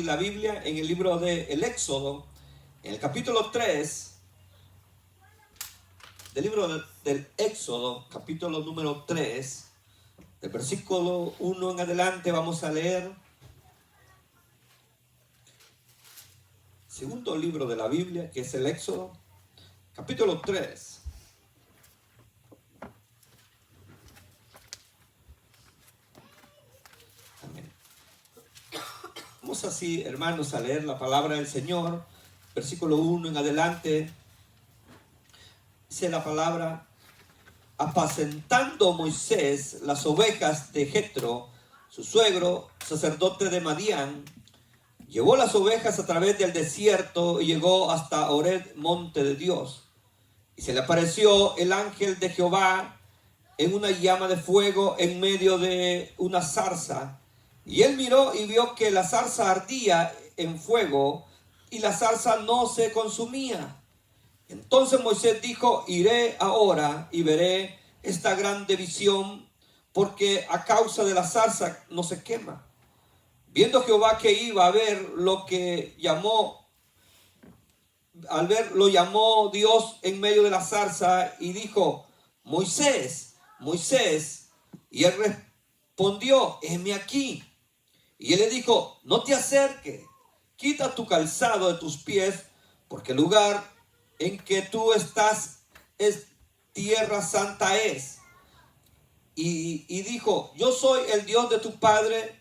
La Biblia en el libro del Éxodo, en el capítulo 3, del libro del Éxodo, capítulo número 3, del versículo 1 en adelante, vamos a leer. Segundo libro de la Biblia, que es el Éxodo, capítulo 3. Amén. Vamos así, hermanos, a leer la palabra del Señor, versículo 1 en adelante. Dice la palabra: apacentando Moisés las ovejas de Jetro, su suegro, sacerdote de Madián, llevó las ovejas a través del desierto y llegó hasta Horeb, monte de Dios. Y se le apareció el ángel de Jehová en una llama de fuego en medio de una zarza. Y él miró y vio que la zarza ardía en fuego y la zarza no se consumía. Entonces Moisés dijo: iré ahora y veré esta grande visión, porque a causa de la zarza no se quema. Viendo Jehová que iba a ver lo llamó Dios en medio de la zarza y dijo: Moisés, Moisés. Y él respondió: heme aquí. Y él le dijo: no te acerques, quita tu calzado de tus pies, porque el lugar en que tú estás es tierra santa es. Y dijo: yo soy el Dios de tu padre,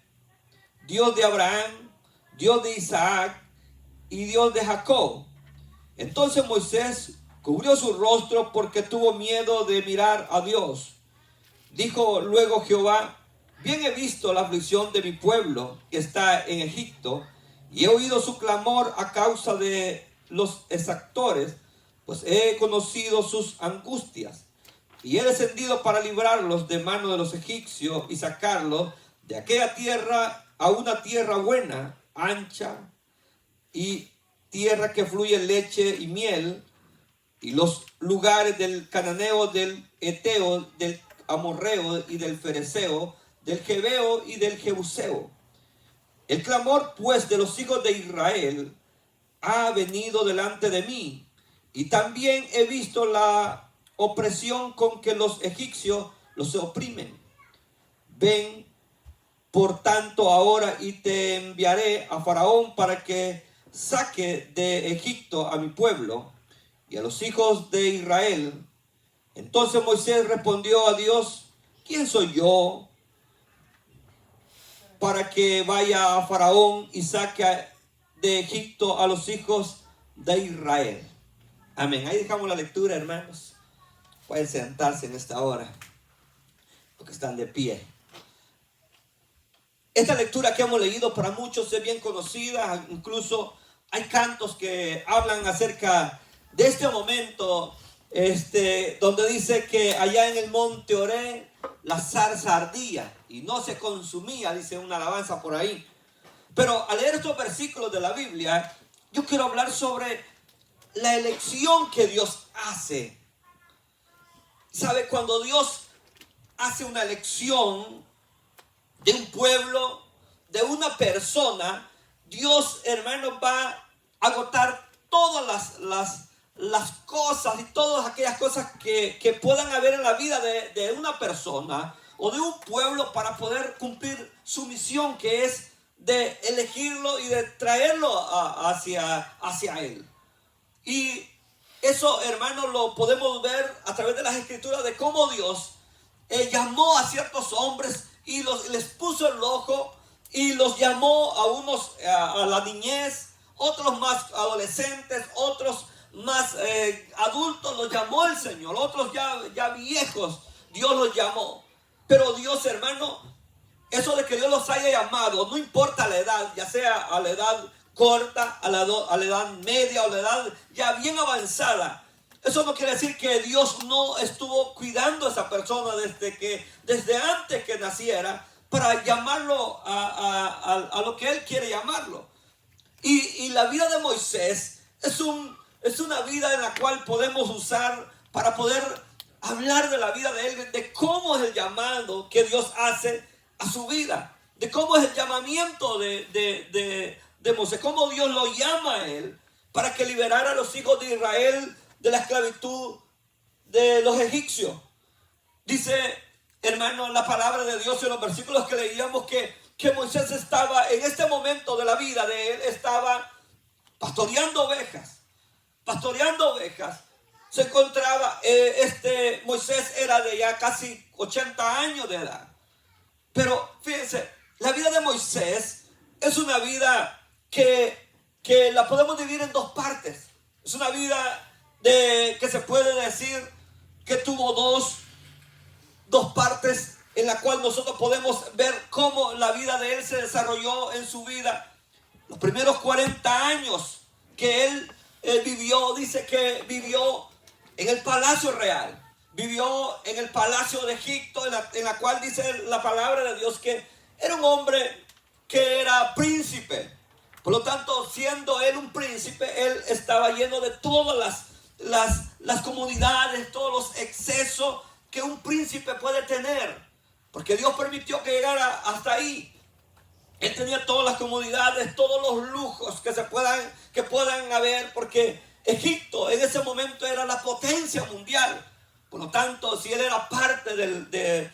Dios de Abraham, Dios de Isaac y Dios de Jacob. Entonces Moisés cubrió su rostro porque tuvo miedo de mirar a Dios. Dijo luego Jehová: bien he visto la aflicción de mi pueblo que está en Egipto, y he oído su clamor a causa de los exactores, pues he conocido sus angustias. Y he descendido para librarlos de mano de los egipcios y sacarlos de aquella tierra a una tierra buena, ancha, y tierra que fluye leche y miel, y los lugares del cananeo, del eteo, del amorreo y del fereceo, del jebeo y del jebuseo. El clamor pues de los hijos de Israel ha venido delante de mí, y también he visto la opresión con que los egipcios los oprimen. Ven por tanto ahora y te enviaré a Faraón para que saque de Egipto a mi pueblo y a los hijos de Israel. Entonces Moisés respondió a Dios: ¿quién soy yo para que vaya a Faraón y saque de Egipto a los hijos de Israel? Amén. Ahí dejamos la lectura, hermanos. Pueden sentarse en esta hora, los que están de pie. Esta lectura que hemos leído para muchos es bien conocida. Incluso hay cantos que hablan acerca de este momento, donde dice que allá en el monte Horeb la zarza ardía y no se consumía, dice una alabanza por ahí. Pero al leer estos versículos de la Biblia, yo quiero hablar sobre la elección que Dios hace. ¿Sabe? Cuando Dios hace una elección de un pueblo, de una persona, Dios, hermanos, va a agotar todas las cosas y todas aquellas cosas que puedan haber en la vida de una persona o de un pueblo para poder cumplir su misión, que es de elegirlo y de traerlo hacia Él. Y eso, hermanos, lo podemos ver a través de las escrituras, de cómo Dios llamó a ciertos hombres y les puso el ojo y los llamó a unos a la niñez, otros más adolescentes, otros más adultos, los llamó el Señor, otros ya viejos, Dios los llamó. Pero Dios, hermano, eso de que Dios los haya llamado, no importa la edad, ya sea a la edad corta, a la edad media o la edad ya bien avanzada, eso no quiere decir que Dios no estuvo cuidando a esa persona desde antes que naciera, para llamarlo a lo que Él quiere llamarlo. Y la vida de Moisés es una vida en la cual podemos usar para poder hablar de la vida de él, de cómo es el llamado que Dios hace a su vida, de cómo es el llamamiento de de Moisés, cómo Dios lo llama a él para que liberara a los hijos de Israel de la esclavitud de los egipcios. Dice, hermano, la palabra de Dios en los versículos que leíamos que Moisés estaba en este momento de la vida de él, estaba pastoreando ovejas. Se encontraba, Moisés era de ya casi 80 años de edad. Pero fíjense, la vida de Moisés es una vida que la podemos dividir en dos partes. Es una vida que se puede decir que tuvo dos partes en la cual nosotros podemos ver cómo la vida de él se desarrolló en su vida. Los primeros 40 años que él vivió, dice que vivió en el palacio real. Vivió en el palacio de Egipto, en la cual dice la palabra de Dios que era un hombre que era príncipe. Por lo tanto, siendo él un príncipe, él estaba lleno de todas las comodidades, todos los excesos que un príncipe puede tener. Porque Dios permitió que llegara hasta ahí. Él tenía todas las comodidades, todos los lujos que puedan haber, porque Egipto en ese momento era la potencia mundial. Por lo tanto, si él era parte del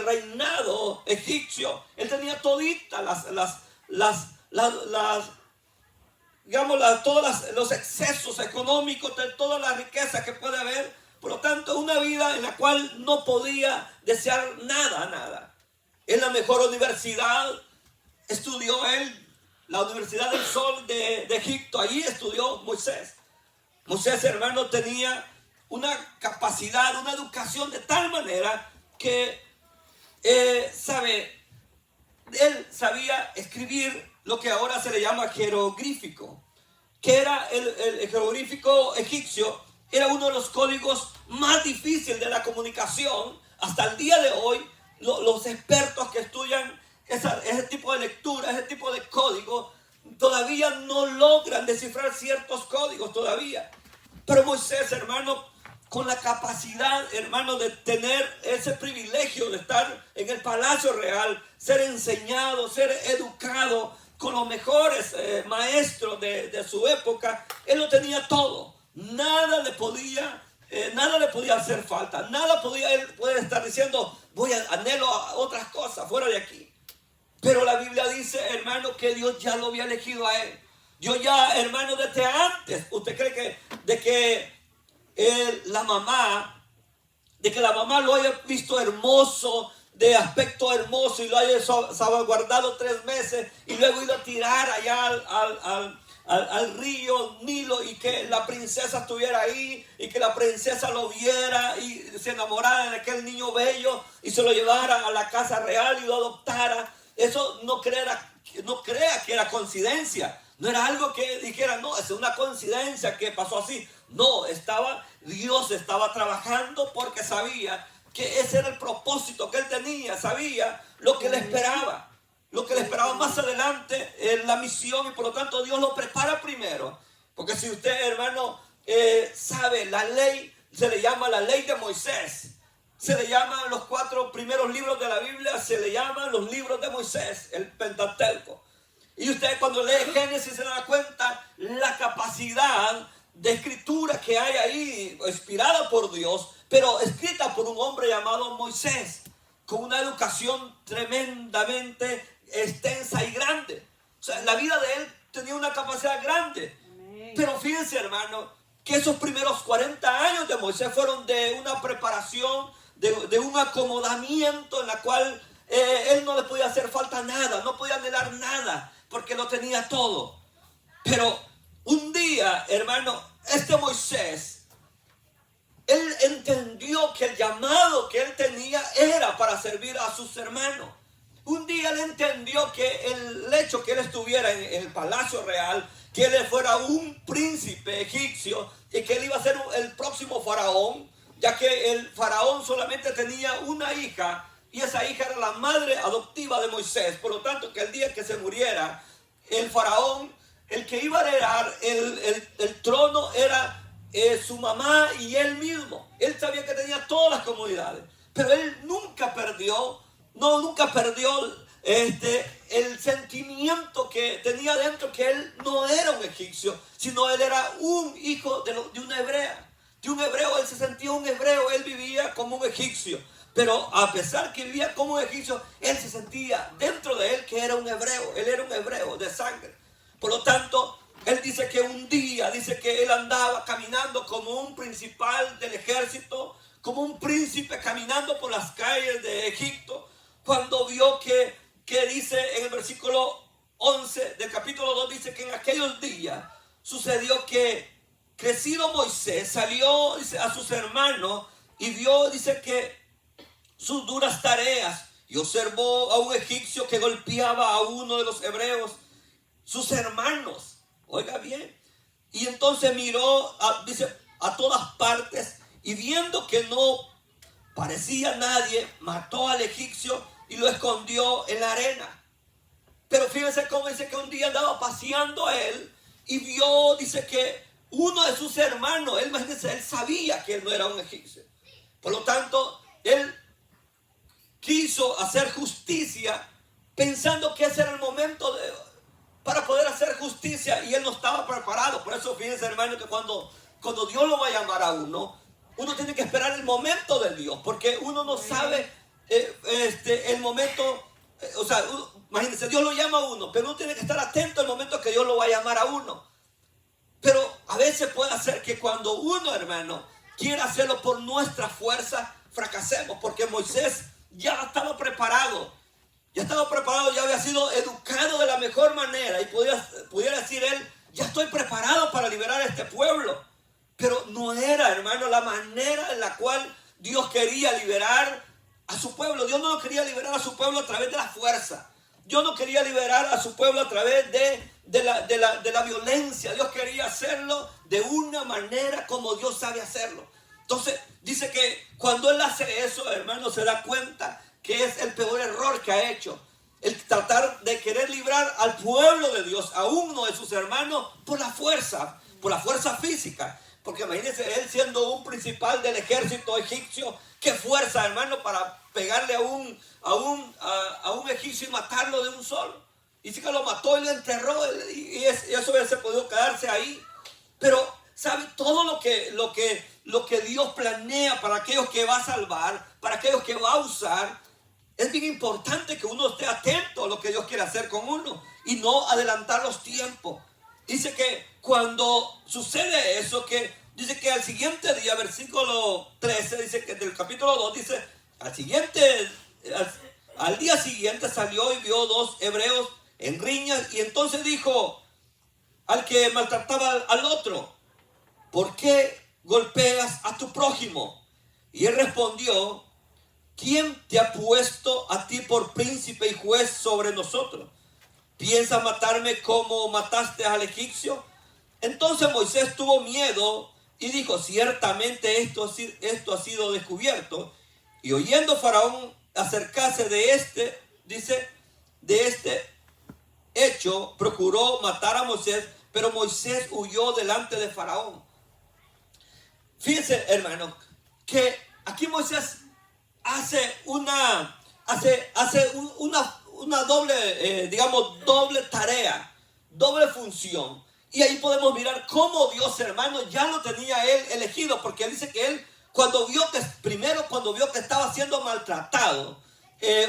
reinado egipcio, él tenía toditas todos los excesos económicos, de toda la riqueza que puede haber. Por lo tanto, una vida en la cual no podía desear nada. En la mejor universidad estudió él, la Universidad del Sol de Egipto. Allí estudió Moisés. Moisés, hermano, tenía una capacidad, una educación de tal manera que él sabía escribir lo que ahora se le llama jeroglífico, que era el jeroglífico egipcio. Era uno de los códigos más difíciles de la comunicación. Hasta el día de hoy, los expertos que estudian ese tipo de lectura, ese tipo de código, todavía no logran descifrar ciertos códigos todavía. Pero Moisés, hermano, con la capacidad, hermano, de tener ese privilegio de estar en el palacio real, ser enseñado, ser educado con los mejores maestros de su época, él lo tenía todo. Nada le podía hacer falta. Él puede estar diciendo, anhelo a otras cosas fuera de aquí. Pero la Biblia dice, hermano, que Dios ya lo había elegido a él. Dios ya, hermano, desde antes. ¿Usted cree que la mamá lo haya visto hermoso, de aspecto hermoso, y lo haya salvaguardado 3 meses y luego ido a tirar allá al río Nilo, y que la princesa estuviera ahí y que la princesa lo viera y se enamorara de aquel niño bello y se lo llevara a la casa real y lo adoptara? Eso no crea que era coincidencia. No era algo que dijera, no, es una coincidencia que pasó así. No, Dios estaba trabajando, porque sabía que ese era el propósito que él tenía. Sabía lo que le esperaba. Lo que le esperaba más adelante en la misión, y por lo tanto Dios lo prepara primero. Porque si usted, hermano, sabe, la ley se le llama la ley de Moisés. Se le llaman los 4 primeros libros de la Biblia, se le llaman los libros de Moisés, el Pentateuco. Y usted cuando lee Génesis se da cuenta la capacidad de escritura que hay ahí, inspirada por Dios, pero escrita por un hombre llamado Moisés, con una educación tremendamente extensa y grande. O sea, la vida de él tenía una capacidad grande. Amén. Pero fíjense, hermano, que esos primeros 40 años de Moisés fueron de una preparación, de un acomodamiento en la cual él no le podía hacer falta nada, no podía anhelar nada, porque lo tenía todo. Pero un día, hermano, Moisés, él entendió que el llamado que él tenía era para servir a sus hermanos. Un día él entendió que el hecho que él estuviera en el palacio real, que él fuera un príncipe egipcio y que él iba a ser el próximo faraón, ya que el faraón solamente tenía una hija, y esa hija era la madre adoptiva de Moisés. Por lo tanto, que el día que se muriera el faraón, el que iba a heredar el trono era su mamá y él mismo. Él sabía que tenía todas las comodidades, pero él nunca perdió el sentimiento que tenía dentro, que él no era un egipcio, sino él era un hijo de una hebrea. De un hebreo, él se sentía un hebreo, él vivía como un egipcio. Pero a pesar que vivía como un egipcio, él se sentía dentro de él que era un hebreo. Él era un hebreo de sangre. Por lo tanto, él dice que un día, dice que él andaba caminando como un principal del ejército, como un príncipe caminando por las calles de Egipto, cuando vio que dice en el versículo 11 del capítulo 2, dice que en aquellos días sucedió que crecido Moisés salió, dice, a sus hermanos y vio, dice, que sus duras tareas, y observó a un egipcio que golpeaba a uno de los hebreos, sus hermanos. Oiga bien. Y entonces miró, dice, a todas partes, y viendo que no parecía nadie, mató al egipcio y lo escondió en la arena. Pero fíjense cómo dice que un día andaba paseando él y vio, dice, que uno de sus hermanos, él sabía que él no era un egipcio. Por lo tanto, él quiso hacer justicia pensando que ese era el momento para poder hacer justicia, y él no estaba preparado. Por eso fíjense, hermano, que cuando Dios lo va a llamar a uno tiene que esperar el momento de Dios, porque uno no sabe el momento. O sea, imagínense, Dios lo llama a uno, pero uno tiene que estar atento al momento que Dios lo va a llamar a uno. Pero a veces puede hacer que cuando uno, hermano, quiera hacerlo por nuestra fuerza, fracasemos, porque Moisés ya estaba preparado, ya había sido educado de la mejor manera, y pudiera decir él, ya estoy preparado para liberar a este pueblo. Pero no era, hermano, la manera en la cual Dios quería liberar a su pueblo. Dios no quería liberar a su pueblo a través de la fuerza. Dios no quería liberar a su pueblo a través de la violencia. Dios quería hacerlo de una manera como Dios sabe hacerlo. Entonces, dice que cuando él hace eso, hermano, se da cuenta que es el peor error que ha hecho. El tratar de querer librar al pueblo de Dios, a uno de sus hermanos, por la fuerza física. Porque imagínense, él siendo un principal del ejército egipcio, qué fuerza, hermano, para pegarle a un egipcio y matarlo de un solo. Y sí que lo mató y lo enterró, y eso hubiese podido quedarse ahí. Pero, ¿sabe? Todo lo que Dios planea para aquellos que va a salvar, para aquellos que va a usar, es bien importante que uno esté atento a lo que Dios quiere hacer con uno y no adelantar los tiempos. Dice que cuando sucede eso, que dice que al siguiente día, versículo 13, dice que del capítulo 2, dice, al día siguiente salió y vio dos hebreos en riñas, y entonces dijo al que maltrataba al otro, ¿por qué golpeas a tu prójimo? Y él respondió, ¿quién te ha puesto a ti por príncipe y juez sobre nosotros? ¿Piensas matarme como mataste al egipcio? Entonces Moisés tuvo miedo y dijo, ciertamente esto ha sido descubierto. Y oyendo Faraón acercarse de este hecho, procuró matar a Moisés, pero Moisés huyó delante de Faraón. Fíjense, hermano, que aquí Moisés hace una doble, doble tarea, doble función. Y ahí podemos mirar cómo Dios, hermano, ya lo tenía él elegido, porque él dice que él, cuando vio que estaba siendo maltratado,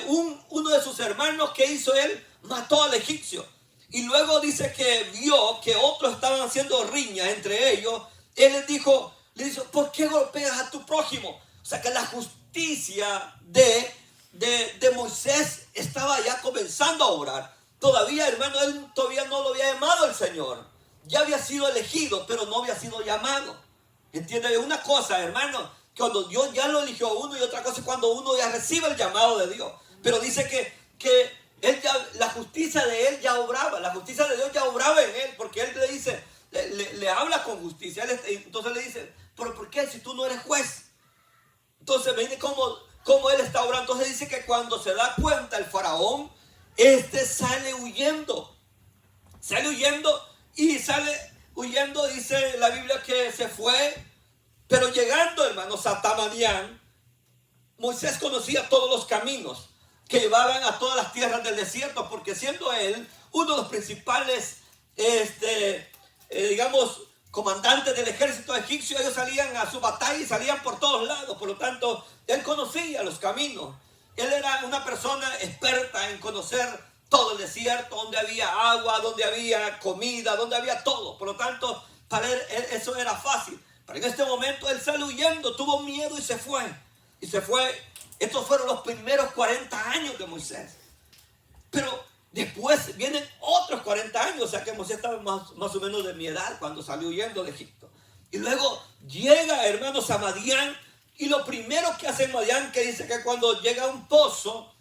uno de sus hermanos, ¿qué hizo él? Mató al egipcio. Y luego dice que vio que otros estaban haciendo riña entre ellos. Él le dijo, ¿por qué golpeas a tu prójimo? O sea que la justicia de Moisés estaba ya comenzando a obrar. Todavía, hermano, él todavía no lo había llamado el Señor. Ya había sido elegido, pero no había sido llamado. ¿Entiende? Una cosa, hermano, cuando Dios ya lo eligió a uno, y otra cosa es cuando uno ya recibe el llamado de Dios. Pero dice que él ya, la justicia de él ya obraba, la justicia de Dios ya obraba en él, porque él le dice, le habla con justicia. Entonces le dice, ¿pero por qué si tú no eres juez? Entonces me dice cómo él está obrando. Entonces dice que cuando se da cuenta el faraón, sale huyendo, dice la Biblia que se fue. Pero llegando, hermanos, a Tamadián, Moisés conocía todos los caminos. que llevaban a todas las tierras del desierto, porque siendo él uno de los principales, digamos, comandantes del ejército egipcio, ellos salían a su batalla y salían por todos lados. Por lo tanto, él conocía los caminos. Él era una persona experta en conocer todo el desierto, donde había agua, donde había comida, donde había todo. Por lo tanto, para él eso era fácil. Pero en este momento él salió huyendo, tuvo miedo y se fue. Y se fue. Estos fueron los primeros 40 años de Moisés. Pero después vienen otros 40 años, o sea que Moisés estaba más o menos de mi edad cuando salió huyendo de Egipto. Y luego llega, hermanos, a Madián. Y lo primero que hace Madián, que dice que cuando llega a un pozo,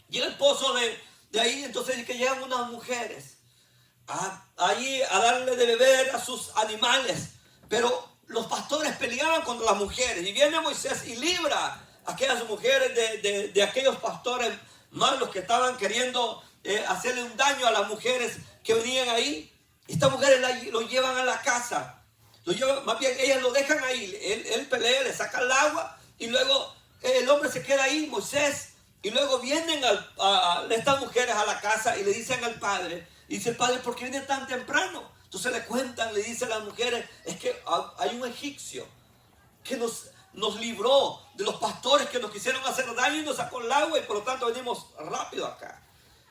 llega el pozo de ahí, entonces dice que llegan unas mujeres allí a darle de beber a sus animales. Pero los pastores peleaban contra las mujeres. Y viene Moisés y libra a aquellas mujeres de aquellos pastores malos que estaban queriendo hacerle un daño a las mujeres que venían ahí. Estas mujeres lo llevan a la casa. Más bien ellas lo dejan ahí. Él pelea, le saca el agua y luego el hombre se queda ahí, Moisés. Y luego vienen estas mujeres a la casa y le dicen al padre. Y dice el padre, ¿por qué viene tan temprano? Entonces le cuentan, le dicen a las mujeres, es que hay un egipcio que nos libró de los pastores que nos quisieron hacer daño y nos sacó el agua y por lo tanto venimos rápido acá.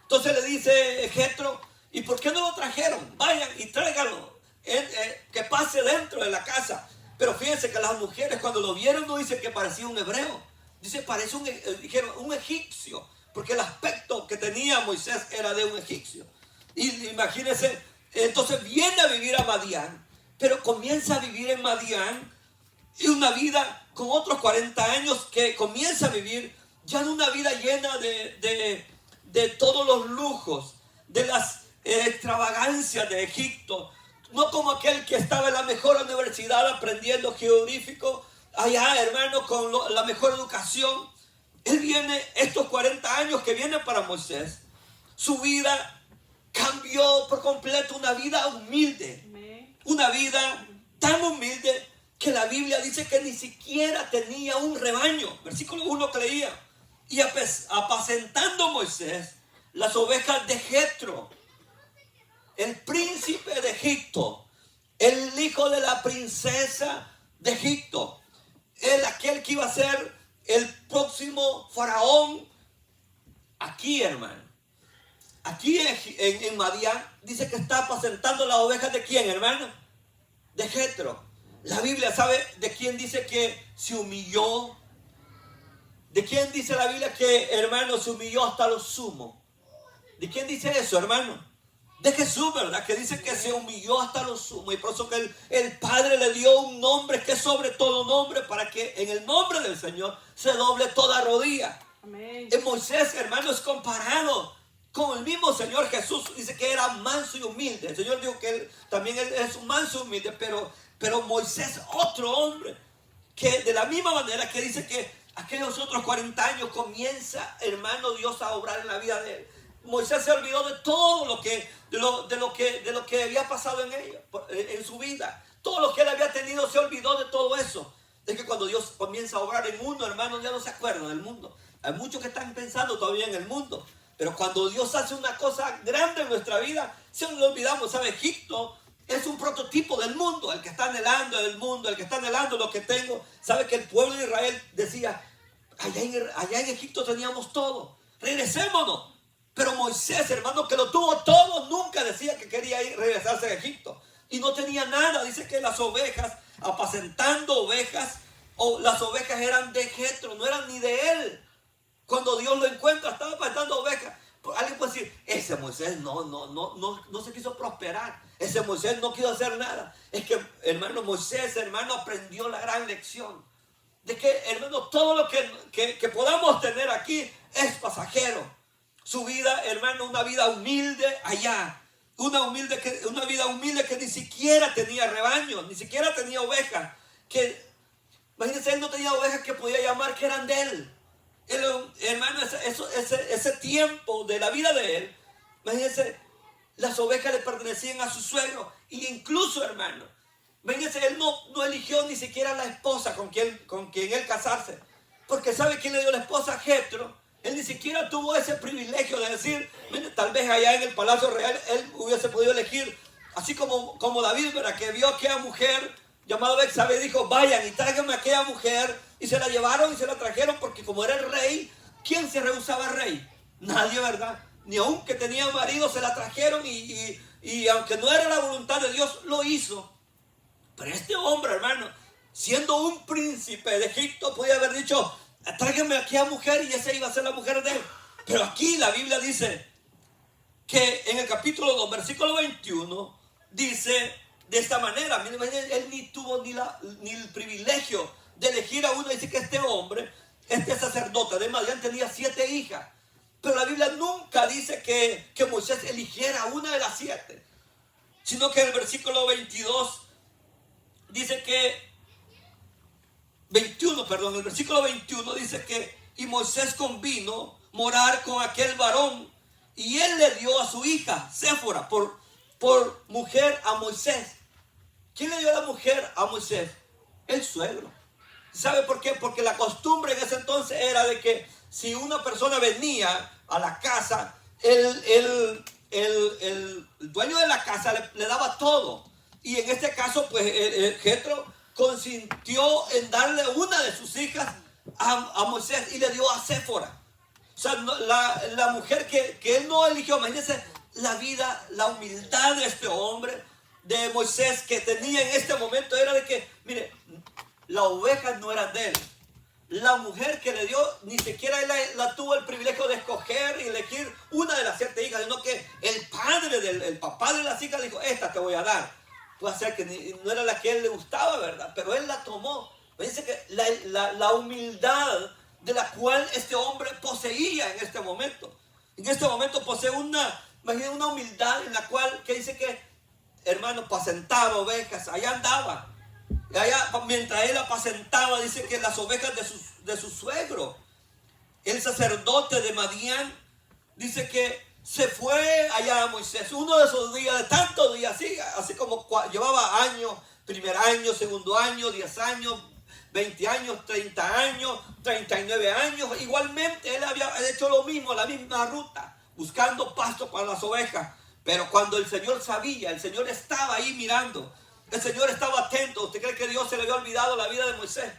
Entonces le dice Jetro, ¿y por qué no lo trajeron? Vayan y tráiganlo, que pase dentro de la casa. Pero fíjense que las mujeres cuando lo vieron no dicen que parecía un hebreo, dice parece dijeron un egipcio, porque el aspecto que tenía Moisés era de un egipcio. Y imagínense, entonces viene a vivir a Madián, pero comienza a vivir en Madián y una vida con otros 40 años que comienza a vivir ya en una vida llena de todos los lujos, de las extravagancias de Egipto. No como aquel que estaba en la mejor universidad aprendiendo jeroglífico, allá hermano con la mejor educación. Él viene, estos 40 años que vienen para Moisés, su vida cambió por completo, una vida humilde. Una vida tan humilde que la Biblia dice que ni siquiera tenía un rebaño. Versículo 1 que leía. Y apacentando Moisés las ovejas de Jetro, el príncipe de Egipto, el hijo de la princesa de Egipto, aquel que iba a ser el próximo faraón. Aquí, hermano, aquí en Madián dice que está apacentando las ovejas de quién, hermano, de Jetro. La Biblia sabe de quién dice que se humilló. ¿De quién dice la Biblia que, hermano, se humilló hasta lo sumo? ¿De quién dice eso, hermano? De Jesús, ¿verdad? Que dice que se humilló hasta lo sumo. Y por eso que el Padre le dio un nombre que es sobre todo nombre, para que en el nombre del Señor se doble toda rodilla. Amén. En Moisés, hermano, es comparado con el mismo Señor Jesús. Dice que era manso y humilde. El Señor dijo que él también es un manso y humilde, pero Moisés, otro hombre, que de la misma manera que dice que aquellos otros 40 años comienza, hermano, Dios a obrar en la vida de él. Moisés se olvidó de todo de lo que había pasado en su vida. Todo lo que él había tenido, se olvidó de todo eso. Es que cuando Dios comienza a obrar en uno, hermano, ya no se acuerda del mundo. Hay muchos que están pensando todavía en el mundo. Pero cuando Dios hace una cosa grande en nuestra vida, se nos olvidamos. ¿Sabe? Egipto es un prototipo del mundo. El que está anhelando el mundo, el que está anhelando lo que tengo. ¿Sabe que el pueblo de Israel decía, allá en Egipto teníamos todo, regresémonos? Pero Moisés, hermano, que lo tuvo todo, nunca decía que quería regresarse a Egipto. Y no tenía nada. Dice que las ovejas, apacentando ovejas, o las ovejas eran de Jetro, no eran ni de él. Cuando Dios lo encuentra, estaba apacentando ovejas. Alguien puede decir, ese Moisés no se quiso prosperar. Ese Moisés no quiso hacer nada. Es que, hermano, Moisés, hermano, aprendió la gran lección. De que, hermano, todo lo que podamos tener aquí es pasajero. Su vida, hermano, una vida humilde allá. Una vida humilde que ni siquiera tenía rebaño, ni siquiera tenía ovejas. Imagínense, él no tenía ovejas que podía llamar que eran de él. Hermano, ese tiempo de la vida de él, imagínense, las ovejas le pertenecían a su suegro. Y incluso, hermano, imagínense, él no eligió ni siquiera la esposa con quien él casarse. Porque ¿sabe quién le dio la esposa? Jetro. Él ni siquiera tuvo ese privilegio de decir, mire, tal vez allá en el palacio real él hubiese podido elegir, así como David, ¿verdad? Que vio a aquella mujer llamada Betsabé, dijo, vayan y tráiganme a aquella mujer, y se la llevaron y se la trajeron, porque como era el rey, ¿quién se rehusaba al rey? Nadie, ¿verdad? Ni aun que tenía marido se la trajeron, y aunque no era la voluntad de Dios, lo hizo. Pero este hombre, hermano, siendo un príncipe de Egipto, podía haber dicho, tráigame aquí a mujer, y esa iba a ser la mujer de él. Pero aquí la Biblia dice que en el capítulo 2, versículo 21, dice de esta manera. Miren, él ni tuvo ni el privilegio de elegir a uno. Dice que este hombre, este sacerdote de Madián, tenía 7 hijas. Pero la Biblia nunca dice que Moisés eligiera una de las 7. Sino que en el versículo 22 dice que 21, perdón, el versículo 21 dice que y Moisés convino morar con aquel varón, y él le dio a su hija Séfora por mujer a Moisés. ¿Quién le dio la mujer a Moisés? El suegro. ¿Sabe por qué? Porque la costumbre en ese entonces era de que si una persona venía a la casa, el dueño de la casa le daba todo. Y en este caso, pues Jetro consintió en darle una de sus hijas a Moisés, y le dio a Séfora. O sea, la mujer que él no eligió. Imagínense la vida, la humildad de este hombre, de Moisés, que tenía en este momento, era de que, mire, las ovejas no eran de él. La mujer que le dio, ni siquiera él la tuvo el privilegio de escoger y elegir una de las 7 hijas, sino que el padre el papá de las hijas le dijo, esta te voy a dar. Puede ser que no era la que a él le gustaba, ¿verdad? Pero él la tomó. Dice que la humildad de la cual este hombre poseía en este momento. En este momento posee imagínate, una humildad en la cual, que dice que, hermano, apacentaba ovejas, allá andaba. Y allá, mientras él apacentaba, dice que las ovejas de su suegro, el sacerdote de Madián, dice que se fue allá a Moisés. Uno de esos días, de tantos días, así como llevaba años, primer año, segundo año, 10 años, 20 años, 30 años, 39 años. Igualmente él había hecho lo mismo, la misma ruta, buscando pasto para las ovejas. Pero cuando el Señor sabía, el Señor estaba ahí mirando, el Señor estaba atento. ¿Usted cree que Dios se le había olvidado la vida de Moisés?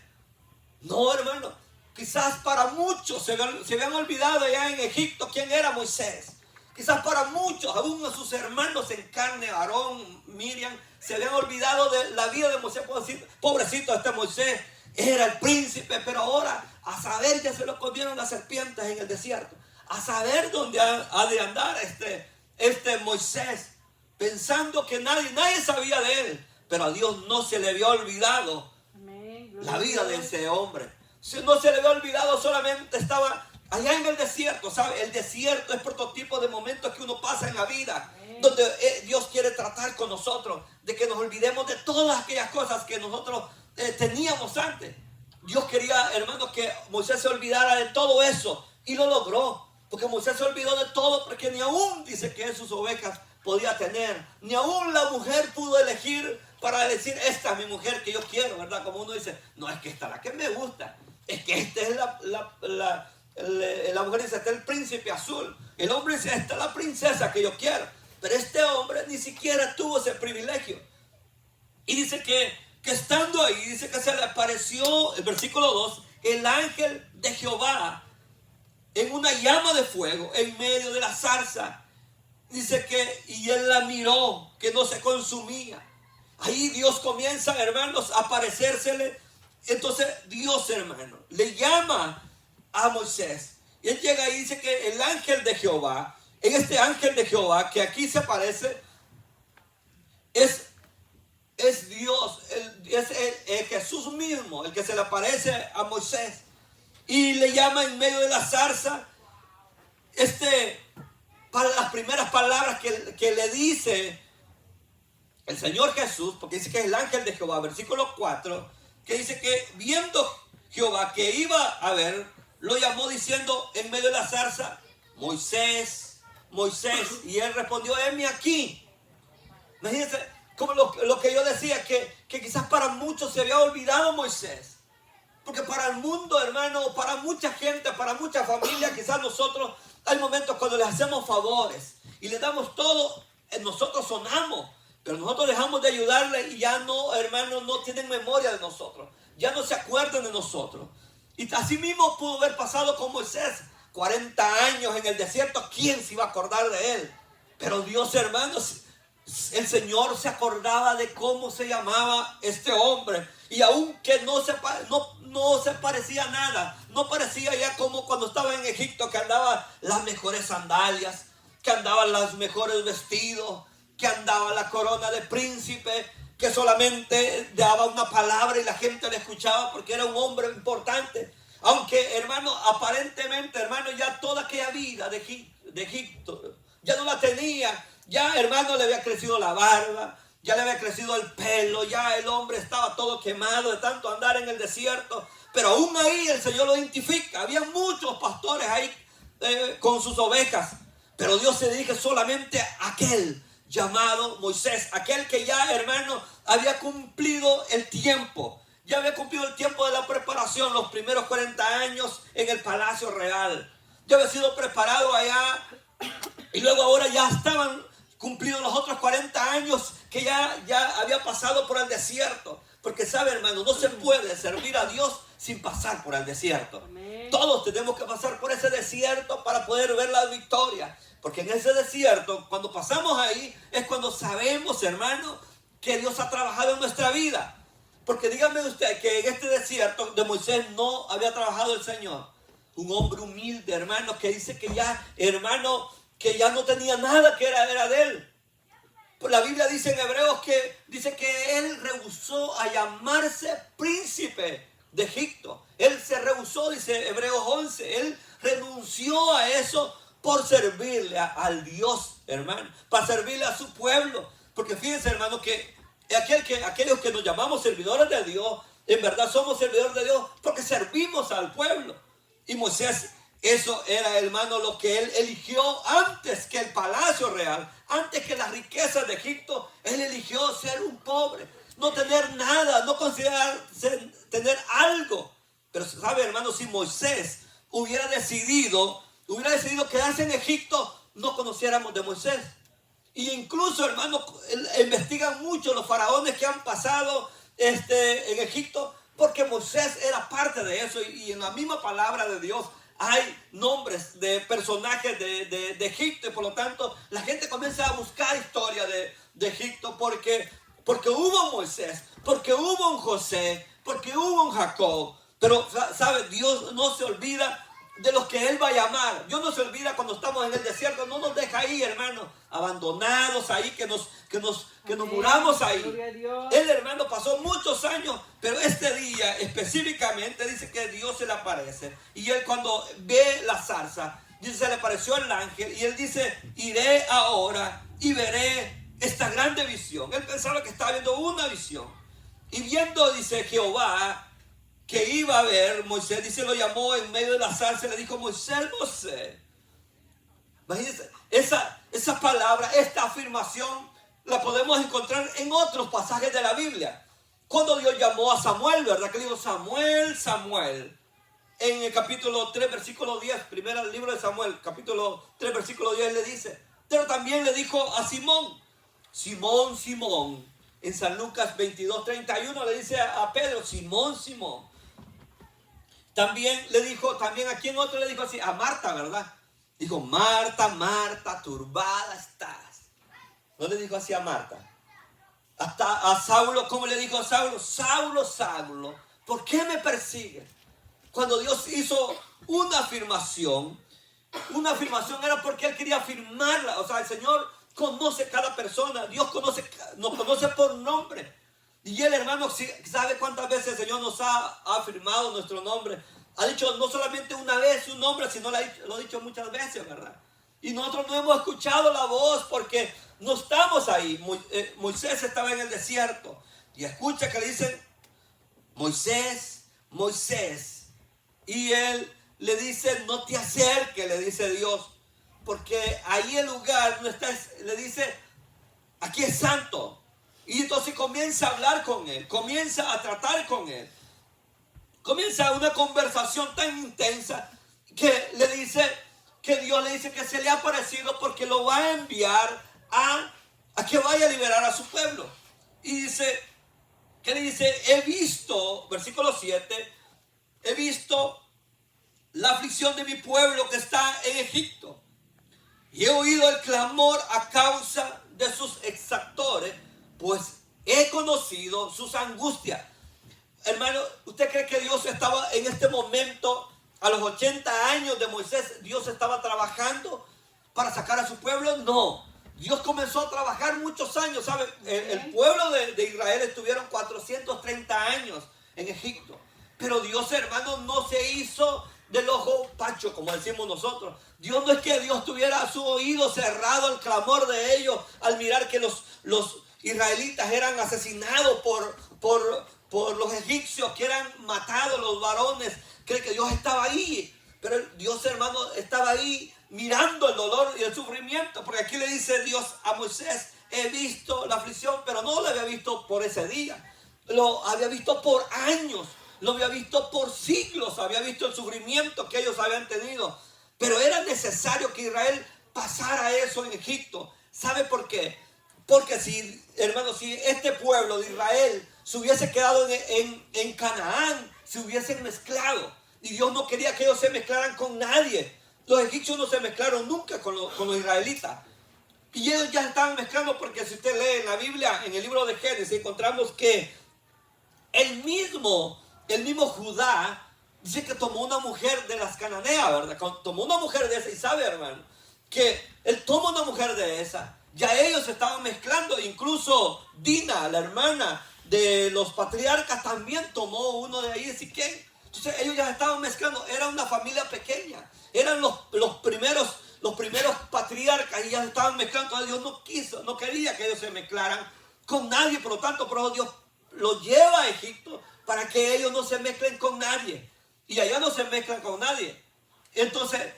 No, hermano. Quizás para muchos se habían olvidado allá en Egipto quién era Moisés. Quizás para muchos, aún a sus hermanos en carne, Aarón, Miriam, se habían olvidado de la vida de Moisés. Puedo decir, pobrecito este Moisés, era el príncipe, pero ahora a saber, ya se lo comieron las serpientes en el desierto. A saber dónde ha de andar este Moisés, pensando que nadie sabía de él. Pero a Dios no se le había olvidado la vida de ese hombre. No se le había olvidado, solamente estaba allá en el desierto, ¿sabe? El desierto es prototipo de momentos que uno pasa en la vida, donde Dios quiere tratar con nosotros, de que nos olvidemos de todas aquellas cosas que nosotros teníamos antes. Dios quería, hermanos, que Moisés se olvidara de todo eso, y lo logró, porque Moisés se olvidó de todo, porque ni aún dice que en sus ovejas podía tener, ni aún la mujer pudo elegir para decir, esta es mi mujer que yo quiero, ¿verdad? Como uno dice, no, es que esta es la que me gusta, es que esta es la mujer dice, este es el príncipe azul, el hombre dice, esta es la princesa que yo quiero. Pero este hombre ni siquiera tuvo ese privilegio. Y dice que estando ahí, dice que se le apareció, el versículo 2, el ángel de Jehová en una llama de fuego en medio de la zarza. Dice que, y él la miró, que no se consumía. Ahí Dios comienza, hermanos, a aparecérsele. Entonces Dios, hermano, le llama a Moisés. Y él llega y dice que el ángel de Jehová, en este ángel de Jehová, que aquí se aparece, es Dios, es Jesús mismo, el que se le aparece a Moisés. Y le llama en medio de la zarza, para las primeras palabras que le dice el Señor Jesús, porque dice que es el ángel de Jehová, versículo 4, que dice que viendo Jehová que iba a ver, lo llamó diciendo en medio de la zarza, Moisés, Moisés, y él respondió, heme aquí. Imagínense como lo que yo decía, que quizás para muchos se había olvidado Moisés, Porque para el mundo, hermano, para mucha gente, para mucha familia, quizás nosotros, hay momentos cuando les hacemos favores y les damos todo, nosotros sonamos, pero nosotros dejamos de ayudarles y ya no, hermano, no tienen memoria de nosotros, ya no se acuerdan de nosotros. Y así mismo pudo haber pasado con Moisés, 40 años en el desierto, ¿quién se iba a acordar de él? Pero Dios, hermanos, el Señor se acordaba de cómo se llamaba este hombre. Y aunque no se parecía a nada, no parecía ya como cuando estaba en Egipto, que andaba las mejores sandalias, que andaba los mejores vestidos, que andaba la corona de príncipe, que solamente daba una palabra y la gente le escuchaba porque era un hombre importante. Aunque, hermano, aparentemente, hermano, ya toda aquella vida de Egipto ya no la tenía. Ya, hermano, le había crecido la barba, ya le había crecido el pelo, ya el hombre estaba todo quemado de tanto andar en el desierto. Pero aún ahí el Señor lo identifica. Había muchos pastores ahí con sus ovejas. Pero Dios se dirige solamente a aquel llamado Moisés. Aquel que ya, hermano, había cumplido el tiempo. Ya había cumplido el tiempo de la preparación, los primeros 40 años en el palacio real. Ya había sido preparado allá. Y luego ahora ya estaban cumplidos los otros 40 años que ya había pasado por el desierto. Porque sabe, hermano, no se puede servir a Dios sin pasar por el desierto. Amén. Todos tenemos que pasar por ese desierto para poder ver la victoria. Porque en ese desierto, cuando pasamos ahí, es cuando sabemos, hermano, que Dios ha trabajado en nuestra vida. Porque dígame usted que en este desierto de Moisés no había trabajado el Señor. Un hombre humilde, hermano, que dice que ya, hermano, que ya no tenía nada que era de él. Pues la Biblia dice en Hebreos dice que él rehusó a llamarse príncipe de Egipto. Él se rehusó, dice Hebreos 11. Él renunció a eso por servirle al Dios, hermano. Para servirle a su pueblo. Porque fíjense, hermano, que aquellos que nos llamamos servidores de Dios, en verdad somos servidores de Dios porque servimos al pueblo. Y Moisés, eso era, hermano, lo que él eligió antes que el palacio real, antes que las riquezas de Egipto. Él eligió ser un pobre, no tener nada, no considerar tener algo. Pero sabe, hermano, si Moisés hubiera decidido quedarse en Egipto, no conociéramos de Moisés. Y incluso, hermano, investigan mucho los faraones que han pasado en Egipto, porque Moisés era parte de eso. Y en la misma palabra de Dios hay nombres de personajes de Egipto. Y por lo tanto, la gente comienza a buscar historia de Egipto porque hubo Moisés, porque hubo un José, porque hubo un Jacob. Pero, ¿sabe? Dios no se olvida de los que Él va a llamar. Dios no se olvida cuando estamos en el desierto. No nos deja ahí, hermano, abandonados ahí, que nos muramos ahí. Él, hermano, pasó muchos años, pero este día específicamente dice que Dios se le aparece. Y él, cuando ve la zarza, dice, se le apareció el ángel. Y él dice, iré ahora y veré esta grande visión. Él pensaba que estaba viendo una visión. Y viendo, dice Jehová, que iba a ver, Moisés, dice, lo llamó en medio de la zarza y le dijo, Moisés, Moisés. Imagínense, esa palabra, esta afirmación, la podemos encontrar en otros pasajes de la Biblia. Cuando Dios llamó a Samuel, ¿verdad? Que dijo, Samuel, Samuel. En el capítulo 3, versículo 10, primero el libro de Samuel, capítulo 3, versículo 10, le dice. Pero también le dijo a Simón, Simón, Simón. En San Lucas 22, 31 le dice a Pedro, Simón, Simón. También le dijo, ¿a quién otro le dijo así? A Marta, ¿verdad? Dijo, Marta, Marta, turbada estás. No le dijo así a Marta. Hasta a Saulo, ¿cómo le dijo a Saulo? Saulo, Saulo, ¿por qué me persigues? Cuando Dios hizo una afirmación era porque Él quería afirmarla. O sea, el Señor conoce cada persona. Dios nos conoce por nombre. Y el hermano sabe cuántas veces el Señor nos ha afirmado nuestro nombre. Ha dicho no solamente una vez su nombre, sino lo ha dicho muchas veces, ¿verdad? Y nosotros no hemos escuchado la voz porque no estamos ahí. Moisés estaba en el desierto. Y escucha que le dicen, Moisés, Moisés. Y él le dice, no te acerques, le dice Dios. Porque ahí el lugar no está, le dice, aquí es santo. Y entonces comienza a hablar con él, comienza a tratar con él. comienza una conversación tan intensa que le dice, que Dios le dice que se le ha aparecido porque lo va a enviar a que vaya a liberar a su pueblo. Y dice, que le dice, he visto, versículo 7, he visto la aflicción de mi pueblo que está en Egipto. Y he oído el clamor a causa de sus exactores, pues he conocido sus angustias. Hermano, ¿usted cree que Dios estaba en este momento, a los 80 años de Moisés, Dios estaba trabajando para sacar a su pueblo? No. Dios comenzó a trabajar muchos años, ¿sabe? El pueblo de Israel estuvieron 430 años en Egipto. Pero Dios, hermano, no se hizo del ojo pacho, como decimos nosotros. Dios no es que Dios tuviera su oído cerrado al clamor de ellos al mirar que los israelitas eran asesinados por los egipcios, que eran matados los varones. Cree que Dios estaba ahí, pero Dios, hermano, estaba ahí mirando el dolor y el sufrimiento, porque aquí le dice Dios a Moisés, he visto la aflicción, pero no lo había visto por ese día, lo había visto por años, lo había visto por siglos, había visto el sufrimiento que ellos habían tenido, pero era necesario que Israel pasara eso en Egipto. ¿Sabe por qué? Porque si, hermano, si este pueblo de Israel se hubiese quedado en Canaán, se hubiesen mezclado, y Dios no quería que ellos se mezclaran con nadie. Los egipcios no se mezclaron nunca con los israelitas. Y ellos ya estaban mezclando, porque si usted lee en la Biblia, en el libro de Génesis, encontramos que el mismo Judá dice que tomó una mujer de las cananeas, ¿verdad? Tomó una mujer de esa, y sabe, hermano, que él toma una mujer de esa. Ya ellos se estaban mezclando, incluso Dina, la hermana de los patriarcas, también tomó uno de ahí de Siquén. Entonces ellos ya estaban mezclando, era una familia pequeña, eran los primeros patriarcas y ya se estaban mezclando. Entonces Dios no quería que ellos se mezclaran con nadie, por lo tanto, por eso Dios los lleva a Egipto para que ellos no se mezclen con nadie. Y allá no se mezclan con nadie. Entonces,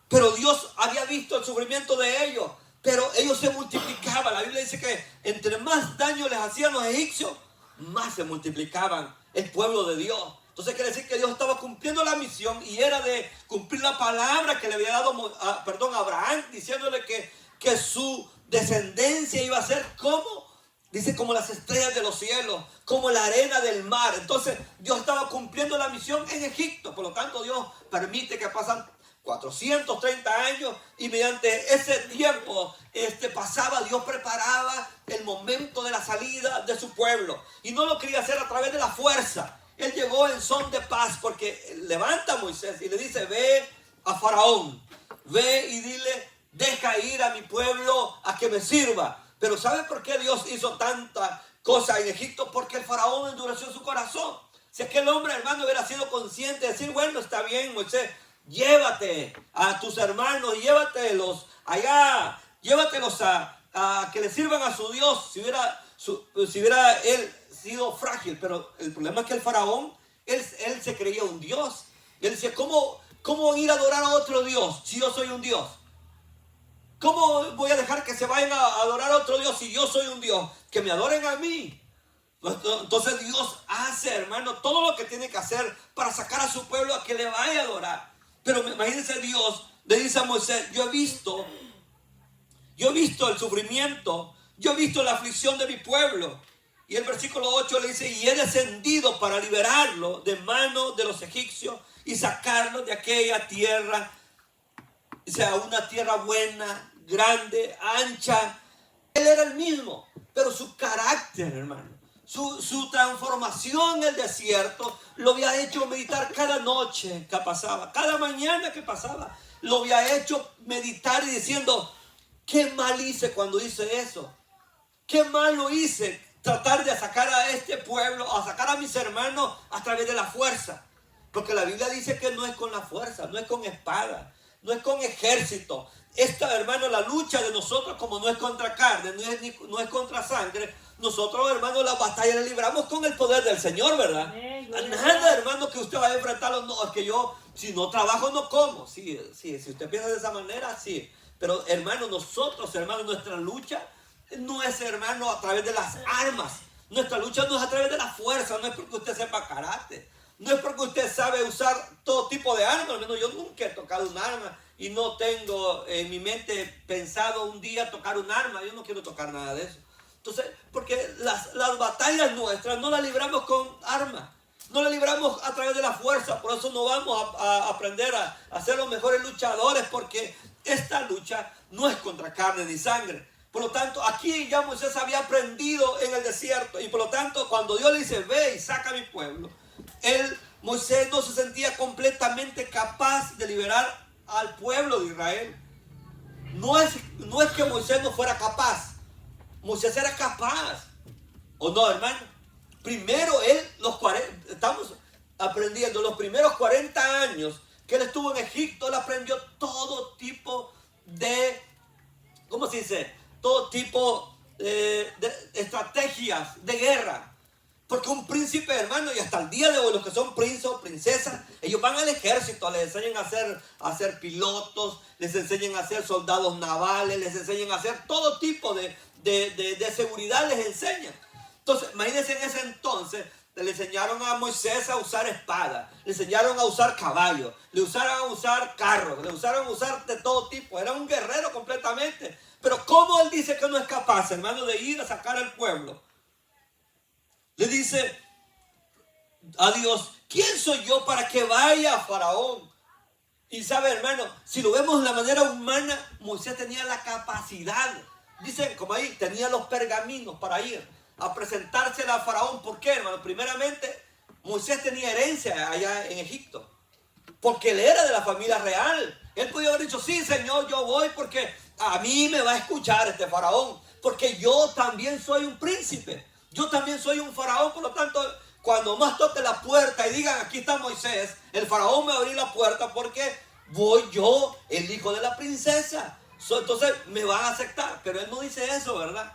pero Dios había visto el sufrimiento de ellos, pero ellos se multiplicaban. La Biblia dice que entre más daño les hacían los egipcios, más se multiplicaban el pueblo de Dios. Entonces quiere decir que Dios estaba cumpliendo la misión, y era de cumplir la palabra que le había dado a Abraham, diciéndole que su descendencia iba a ser como, dice, como las estrellas de los cielos, como la arena del mar. Entonces Dios estaba cumpliendo la misión en Egipto. Por lo tanto, Dios permite que pasan 430 años, y mediante ese tiempo pasaba, Dios preparaba el momento de la salida de su pueblo, y no lo quería hacer a través de la fuerza. Él llegó en son de paz, porque levanta a Moisés y le dice, ve a Faraón, ve y dile, deja ir a mi pueblo a que me sirva. Pero ¿sabe por qué Dios hizo tanta cosa en Egipto? Porque el Faraón endureció su corazón. Si aquel hombre, hermano, hubiera sido consciente de decir, bueno, está bien, Moisés, llévate a tus hermanos, llévatelos allá, llévatelos a que le sirvan a su Dios, si hubiera él sido frágil. Pero el problema es que el Faraón, él se creía un Dios. Él decía, ¿cómo ir a adorar a otro Dios si yo soy un Dios? ¿Cómo voy a dejar que se vayan a adorar a otro Dios si yo soy un Dios? Que me adoren a mí. Entonces Dios hace, hermano, todo lo que tiene que hacer para sacar a su pueblo a que le vaya a adorar. Pero imagínense, Dios le dice a Moisés, yo he visto el sufrimiento, yo he visto la aflicción de mi pueblo. Y el versículo 8 le dice, y he descendido para liberarlo de manos de los egipcios y sacarlo de aquella tierra, o sea, una tierra buena, grande, ancha. Él era el mismo, pero su carácter, hermano, su transformación en el desierto lo había hecho meditar cada noche que pasaba, cada mañana que pasaba. Lo había hecho meditar y diciendo, qué mal hice cuando hice eso. Qué mal lo hice, tratar de sacar a este pueblo, a sacar a mis hermanos a través de la fuerza. Porque la Biblia dice que no es con la fuerza, no es con espada, no es con ejército. Esta, hermano, la lucha de nosotros, como no es contra carne, no es contra sangre, nosotros, hermano, la batalla la libramos con el poder del Señor, ¿verdad? Nada, hermano, que usted va a enfrentarlo. No, es que yo, si no trabajo, no como. Sí, si usted piensa de esa manera, sí. Pero, hermano, nosotros, hermano, nuestra lucha no es, hermano, a través de las armas. Nuestra lucha no es a través de la fuerza, no es porque usted sepa karate. No es porque usted sabe usar todo tipo de armas. Al menos yo nunca he tocado un arma y no tengo en mi mente pensado un día tocar un arma. Yo no quiero tocar nada de eso. Entonces, porque las batallas nuestras no las libramos con armas. No la libramos a través de la fuerza. Por eso no vamos a aprender a ser los mejores luchadores, porque esta lucha no es contra carne ni sangre. Por lo tanto, aquí ya Moisés había aprendido en el desierto. Y por lo tanto, cuando Dios le dice, ve y saca a mi pueblo, Moisés no se sentía completamente capaz de liberar al pueblo de Israel. No es que Moisés no fuera capaz. Moisés era capaz. ¿O no, hermano? Primero estamos aprendiendo, los primeros 40 años que él estuvo en Egipto, él aprendió todo tipo de, ¿cómo se dice? Todo tipo de estrategias de guerra. Porque un príncipe, hermano, y hasta el día de hoy los que son príncipes o princesas, ellos van al ejército, les enseñan a ser pilotos, les enseñan a ser soldados navales, les enseñan a hacer todo tipo de seguridad, les enseñan. Entonces, imagínense, en ese entonces le enseñaron a Moisés a usar espada, le enseñaron a usar caballos, le usaron a usar carros, le usaron a usar de todo tipo. Era un guerrero completamente. Pero ¿cómo él dice que no es capaz, hermano, de ir a sacar al pueblo? Le dice a Dios, ¿quién soy yo para que vaya a Faraón? Y sabe, hermano, si lo vemos de la manera humana, Moisés tenía la capacidad. Dicen, como ahí, tenía los pergaminos para ir a presentársela a Faraón. ¿Por qué, hermano? Primeramente, Moisés tenía herencia allá en Egipto, porque él era de la familia real. Él podía haber dicho, sí, Señor, yo voy porque a mí me va a escuchar este Faraón, porque yo también soy un príncipe, yo también soy un Faraón. Por lo tanto, cuando más toque la puerta y digan, aquí está Moisés, el Faraón me va a abrir la puerta porque voy yo, el hijo de la princesa. Entonces me van a aceptar. Pero él no dice eso, ¿verdad?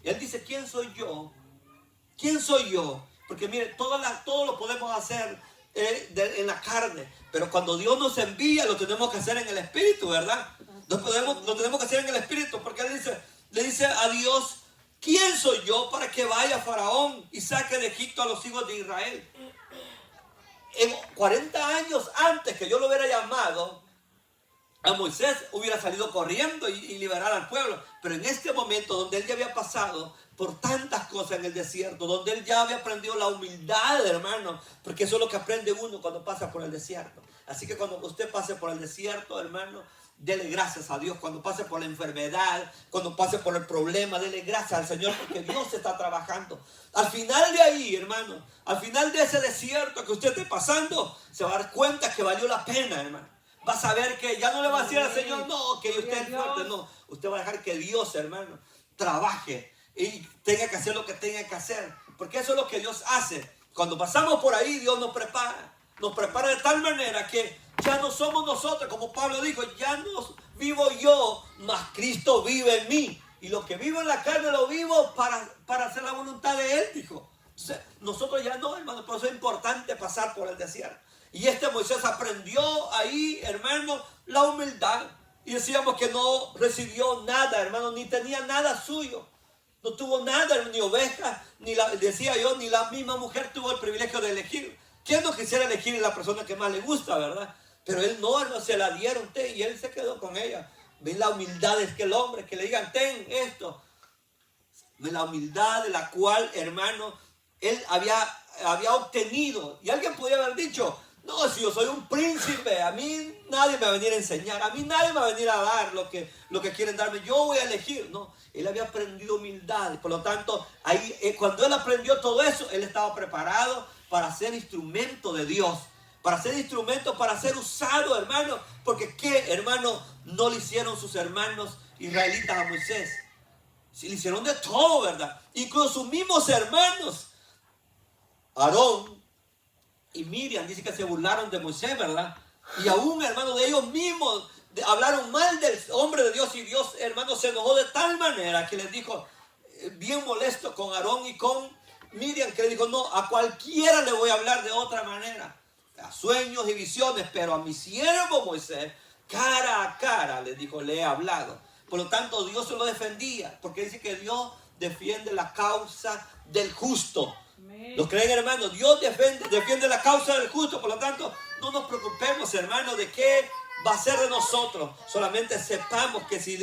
Él dice, ¿quién soy yo? ¿Quién soy yo? Porque mire, todo lo podemos hacer en la carne, pero cuando Dios nos envía, lo tenemos que hacer en el Espíritu, ¿verdad? Lo tenemos que hacer en el Espíritu, porque él le dice a Dios, ¿quién soy yo para que vaya Faraón y saque de Egipto a los hijos de Israel? En 40 años antes que yo lo hubiera llamado, a Moisés hubiera salido corriendo y liberar al pueblo. Pero en este momento donde él ya había pasado por tantas cosas en el desierto, donde él ya había aprendido la humildad, hermano, porque eso es lo que aprende uno cuando pasa por el desierto. Así que cuando usted pase por el desierto, hermano, dele gracias a Dios. Cuando pase por la enfermedad, cuando pase por el problema, dele gracias al Señor, porque Dios está trabajando. Al final de ahí, hermano, al final de ese desierto que usted esté pasando, se va a dar cuenta que valió la pena, hermano. Va a saber que ya no le va a decir al Señor, no, que usted es fuerte, no. Usted va a dejar que Dios, hermano, trabaje y tenga que hacer lo que tenga que hacer. Porque eso es lo que Dios hace. Cuando pasamos por ahí, Dios nos prepara. Nos prepara de tal manera que ya no somos nosotros, como Pablo dijo, ya no vivo yo, mas Cristo vive en mí. Y lo que vivo en la carne lo vivo para hacer la voluntad de Él, dijo. Entonces, nosotros ya no, hermano, por eso es importante pasar por el desierto. Y Moisés aprendió ahí, hermano, la humildad. Y decíamos que no recibió nada, hermano, ni tenía nada suyo. No tuvo nada, ni ovejas, decía yo, ni la misma mujer tuvo el privilegio de elegir. ¿Quién no quisiera elegir la persona que más le gusta, verdad? Pero él no, hermano, se la dieron y él se quedó con ella. Ven la humildad de aquel hombre, que le digan, ten esto. Ven la humildad de la cual, hermano, él había obtenido. Y alguien podría haber dicho, no, si yo soy un príncipe, a mí nadie me va a venir a enseñar, a mí nadie me va a venir a dar lo que quieren darme, yo voy a elegir. No, él había aprendido humildad, por lo tanto, ahí, cuando él aprendió todo eso, él estaba preparado para ser instrumento de Dios, para ser instrumento, para ser usado, hermano, porque ¿qué, hermano, no le hicieron sus hermanos israelitas a Moisés? Sí, le hicieron de todo, ¿verdad? Incluso sus mismos hermanos, Aarón y Miriam, dice que se burlaron de Moisés, ¿verdad? Y aún, hermano, de ellos mismos hablaron mal del hombre de Dios. Y Dios, hermano, se enojó de tal manera que les dijo, bien molesto con Aarón y con Miriam, que le dijo, no, a cualquiera le voy a hablar de otra manera. A sueños y visiones, pero a mi siervo Moisés, cara a cara, les dijo, le he hablado. Por lo tanto, Dios se lo defendía, porque dice que Dios defiende la causa del justo. ¿Lo creen, hermanos? Dios defiende la causa del justo. Por lo tanto, no nos preocupemos, hermanos, de qué va a ser de nosotros. Solamente sepamos que si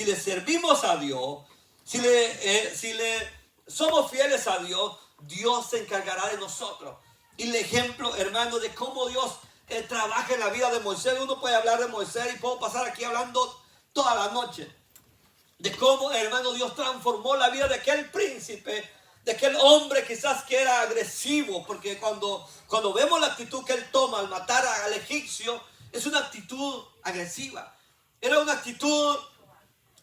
le servimos a Dios, si le somos fieles a Dios, Dios se encargará de nosotros. Y el ejemplo, hermano, de cómo Dios trabaja en la vida de Moisés. Uno puede hablar de Moisés y puedo pasar aquí hablando toda la noche. De cómo, hermano, Dios transformó la vida de aquel príncipe, de aquel hombre quizás que era agresivo. Porque cuando vemos la actitud que él toma al matar al egipcio, es una actitud agresiva. Era una actitud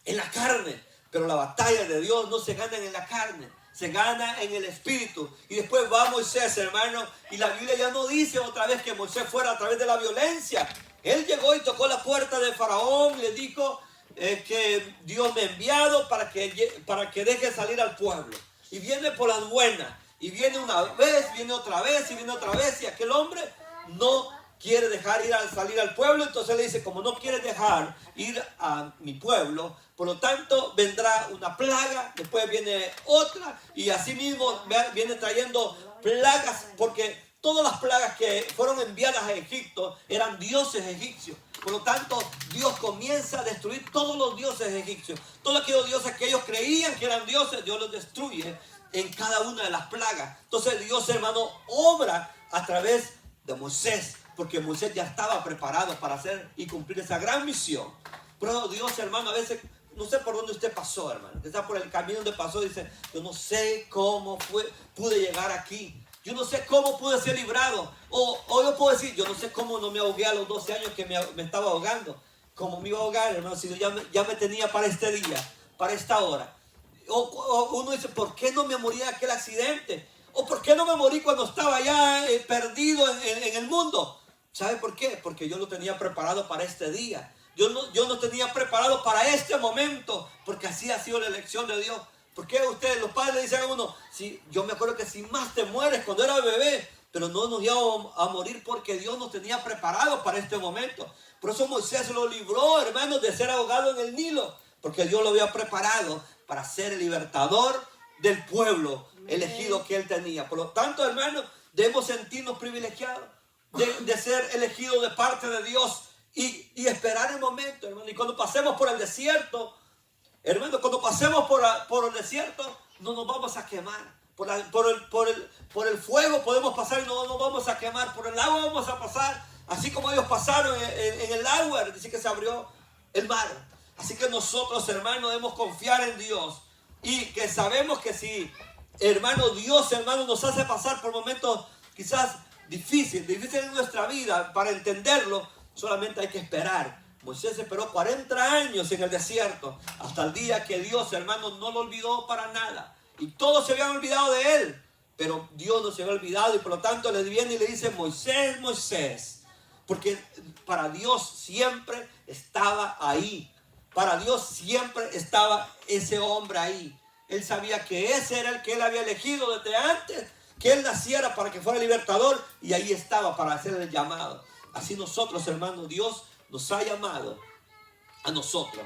en la carne. Pero la batalla de Dios no se gana en la carne, se gana en el espíritu. Y después va Moisés, hermano, y la Biblia ya no dice otra vez que Moisés fuera a través de la violencia. Él llegó y tocó la puerta de Faraón y le dijo que Dios me ha enviado para que deje salir al pueblo. Y viene por las buenas. Y viene una vez, viene otra vez y viene otra vez. Y aquel hombre no quiere dejar salir al pueblo. Entonces le dice, como no quiere dejar ir a mi pueblo, por lo tanto vendrá una plaga, después viene otra. Y así mismo viene trayendo plagas, porque todas las plagas que fueron enviadas a Egipto eran dioses egipcios. Por lo tanto, Dios comienza a destruir todos los dioses egipcios. Todos aquellos dioses que ellos creían que eran dioses, Dios los destruye en cada una de las plagas. Entonces Dios, hermano, obra a través de Moisés, porque Moisés ya estaba preparado para hacer y cumplir esa gran misión. Pero Dios, hermano, a veces, no sé por dónde usted pasó, hermano. Quizás por el camino donde pasó, dice, yo no sé cómo pude llegar aquí. Yo no sé cómo pude ser librado. O yo puedo decir, yo no sé cómo no me ahogué a los 12 años que me estaba ahogando. ¿Cómo me iba a ahogar, hermano? Si yo ya me tenía para este día, para esta hora. O uno dice, ¿por qué no me morí en aquel accidente? ¿O por qué no me morí cuando estaba ya perdido en el mundo? ¿Sabe por qué? Porque yo lo tenía preparado para este día. Yo no tenía preparado para este momento, porque así ha sido la elección de Dios. ¿Por qué ustedes, los padres, le dicen a uno, si, yo me acuerdo que si más te mueres cuando era bebé, pero no nos íbamos a morir porque Dios nos tenía preparado para este momento? Por eso Moisés lo libró, hermanos, de ser ahogado en el Nilo, porque Dios lo había preparado para ser el libertador del pueblo elegido que él tenía. Por lo tanto, hermanos, debemos sentirnos privilegiados de ser elegidos de parte de Dios y esperar el momento, hermano. Y cuando pasemos por el desierto, hermano, cuando pasemos por el desierto, no nos vamos a quemar. Por el fuego podemos pasar y no nos vamos a quemar. Por el agua vamos a pasar. Así como ellos pasaron en el agua, dice que se abrió el mar. Así que nosotros, hermanos, debemos confiar en Dios. Y que sabemos que si, hermano, Dios, hermano, nos hace pasar por momentos quizás difíciles en nuestra vida, para entenderlo, solamente hay que esperar. Moisés esperó 40 años en el desierto, hasta el día que Dios, hermano, no lo olvidó para nada. Y todos se habían olvidado de él, pero Dios no se había olvidado, y por lo tanto le viene y le dice, Moisés, Moisés. Porque para Dios siempre estaba ahí. Para Dios siempre estaba ese hombre ahí. Él sabía que ese era el que él había elegido desde antes que él naciera, para que fuera libertador, y ahí estaba para hacer el llamado. Así nosotros, hermano, Dios nos ha llamado a nosotros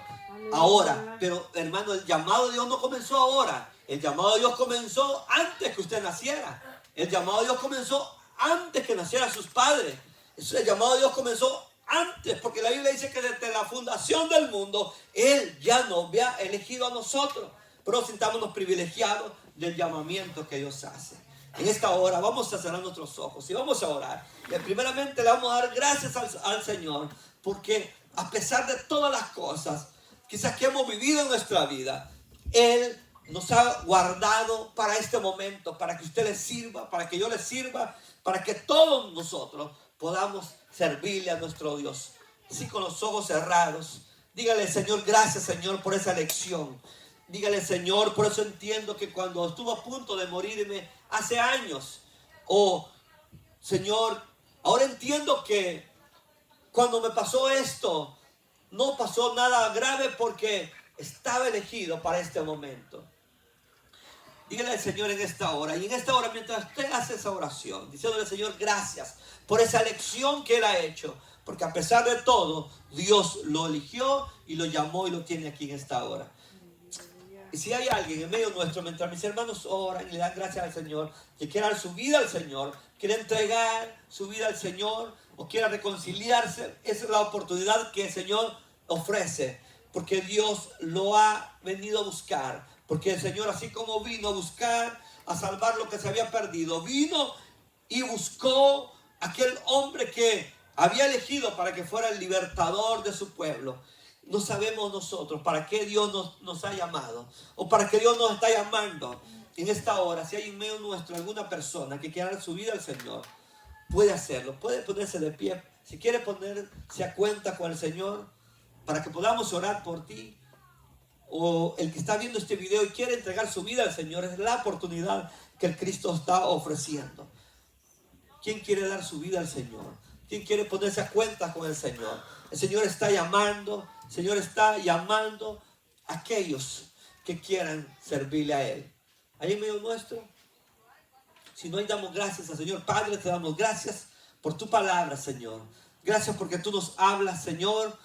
ahora. Pero, hermano, el llamado de Dios no comenzó ahora. El llamado de Dios comenzó antes que usted naciera. El llamado de Dios comenzó antes que nacieran sus padres. El llamado de Dios comenzó antes, porque la Biblia dice que desde la fundación del mundo Él ya nos había elegido a nosotros. Pero sintámonos privilegiados del llamamiento que Dios hace. En esta hora vamos a cerrar nuestros ojos y vamos a orar. Y primeramente le vamos a dar gracias al Señor, porque a pesar de todas las cosas quizás que hemos vivido en nuestra vida, Él nos ha guardado para este momento, para que usted le sirva, para que yo le sirva, para que todos nosotros podamos servirle a nuestro Dios. Así, con los ojos cerrados, dígale, Señor, gracias, Señor, por esa lección. Dígale, Señor, por eso entiendo que cuando estuve a punto de morirme hace años, Señor, ahora entiendo que cuando me pasó esto, no pasó nada grave, porque estaba elegido para este momento. Dígale al Señor en esta hora. Y en esta hora, mientras usted hace esa oración, diciéndole, Señor, gracias por esa elección que Él ha hecho. Porque a pesar de todo, Dios lo eligió y lo llamó y lo tiene aquí en esta hora. Y si hay alguien en medio nuestro, mientras mis hermanos oran y le dan gracias al Señor, que quiera dar su vida al Señor, quiere entregar su vida al Señor o quiera reconciliarse, esa es la oportunidad que el Señor ofrece, porque Dios lo ha venido a buscar, porque el Señor, así como vino a buscar, a salvar lo que se había perdido, vino y buscó aquel hombre que había elegido para que fuera el libertador de su pueblo. No sabemos nosotros para qué Dios nos ha llamado o para qué Dios nos está llamando en esta hora. Si hay en medio nuestro alguna persona que quiera dar su vida al Señor, puede hacerlo, puede ponerse de pie. Si quiere ponerse a cuenta con el Señor para que podamos orar por ti, o el que está viendo este video y quiere entregar su vida al Señor, es la oportunidad que el Cristo está ofreciendo. ¿Quién quiere dar su vida al Señor? ¿Quién quiere ponerse a cuenta con el Señor? El Señor está llamando, el Señor está llamando a aquellos que quieran servirle a Él. Ahí en medio nuestro, si no, damos gracias al Señor. Padre, te damos gracias por tu palabra, Señor. Gracias porque tú nos hablas, Señor.